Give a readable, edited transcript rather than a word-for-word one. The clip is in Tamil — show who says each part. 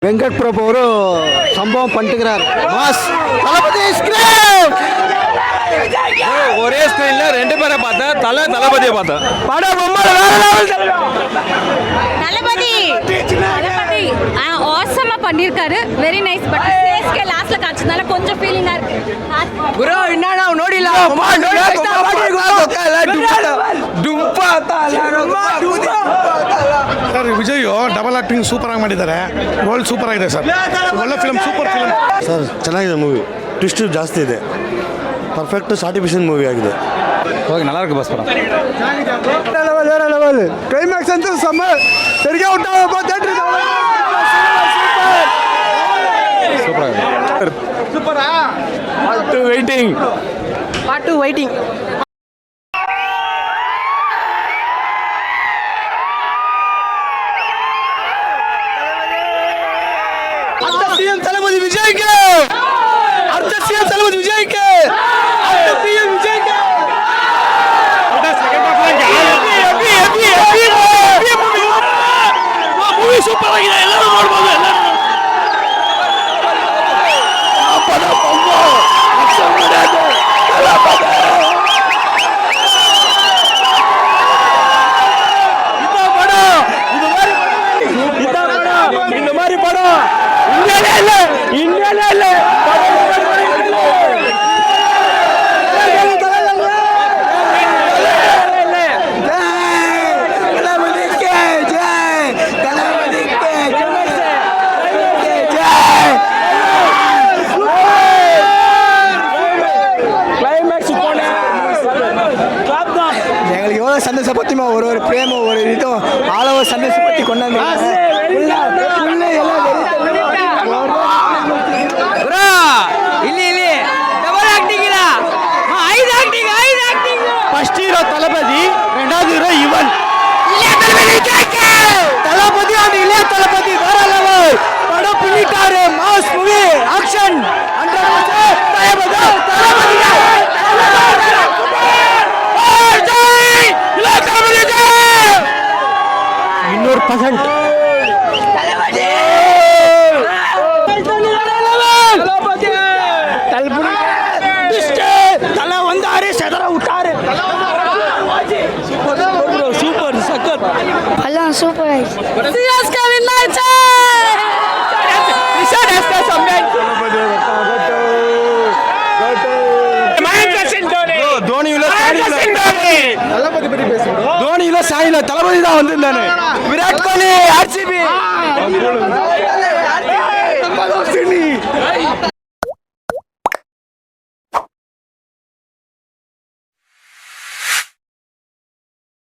Speaker 1: வெங்கட் பிரபு ஒரு சம்பவம் பண்ணிட்டுக்கிறார். மாஸ் தளபதி
Speaker 2: ஒரே ஸ்கிரீன்ல ரெண்டு பேரை பார்த்தேன். தளபதியை பார்த்தேன்.
Speaker 1: படம் ரொம்ப வேற லெவல்.
Speaker 3: தளபதி ஆசமா பண்ணிருக்காரு. Very nice. பட் சிஎஸ்கே லாஸ்ட்ல காட்சினால கொஞ்சம் ஃபீலிங்கா இருக்கு.
Speaker 1: ப்ரோ என்னடா ನೋಡಿಲ್ಲ
Speaker 4: sir Vijay double acting super ಆಗಿ ಮಾಡಿದ್ದಾರೆ. ರೋಲ್ ಸೂಪರ್ ಆಗಿದೆ ಸರ್. ಒಳ್ಳೆ ಫಿಲ್ಮ್, ಸೂಪರ್ ಫಿಲ್ಮ್
Speaker 5: ಸರ್. ಚೆನ್ನಾಗಿದೆ ಮೂವಿ. ಟ್ವಿಸ್ಟ್ ಜಾಸ್ತಿ ಇದೆ. ಪರ್ಫೆಕ್ಟ್ ಸಾಟಿಫಿಷನ್ ಮೂವಿ ಆಗಿದೆ.
Speaker 2: ಹೋಗಿ நல்லா இருக்கு பஸ் படம்.
Speaker 1: வேற லெவல். கிளைமாக்ஸ் வந்து செம்ம. சரியா விட்டாங்க பா தியேட்டர்.
Speaker 2: சூப்பரா இருக்கு. சூப்பரா. Part 2 waiting.
Speaker 1: அடுத்த சிஎம் தளபதி விஜய்க்கு. அடுத்த சிஎம் தளபதி விஜய்க்கு. அடுத்த சிஎம் விஜய்க்கு. ಮೂವಿ ಸೂಪರ್ ಆಗಿದೆ. ಎಲ್ಲರೂ ನೋಡಬಹುದು. இந்த மாதிரி படம் இந்தியாலே இல்ல. எங்களுக்கு எவ்வளோ சந்தோஷம் பற்றியுமா ஒரு பிரேம ஒரு இதுவும் ஆளவோ சந்தோஷம் பற்றி கொண்டாந்து ஃபர்ஸ்ட் ஹீரோ தளபதி, ரெண்டாவது ஹீரோ இவன். தளபதி அந்த இளைய தளபதி வேற லெவல். படம் பின்னிட்டாரு. Mass movie, action. இன்னொரு பர்சன்ட் தலை வந்தாரு, செதற விட்டாரு. சூப்பர் சக்கர்
Speaker 6: எல்லாம் சூப்பர் ஆயிடுச்சு.
Speaker 3: சிஎஸ்கே வின் ஆயிடுச்சு.
Speaker 1: தோனியில சாயில தளபதி தான் வந்திருந்தானு. விராட் கோலி, ஆர்சிபி.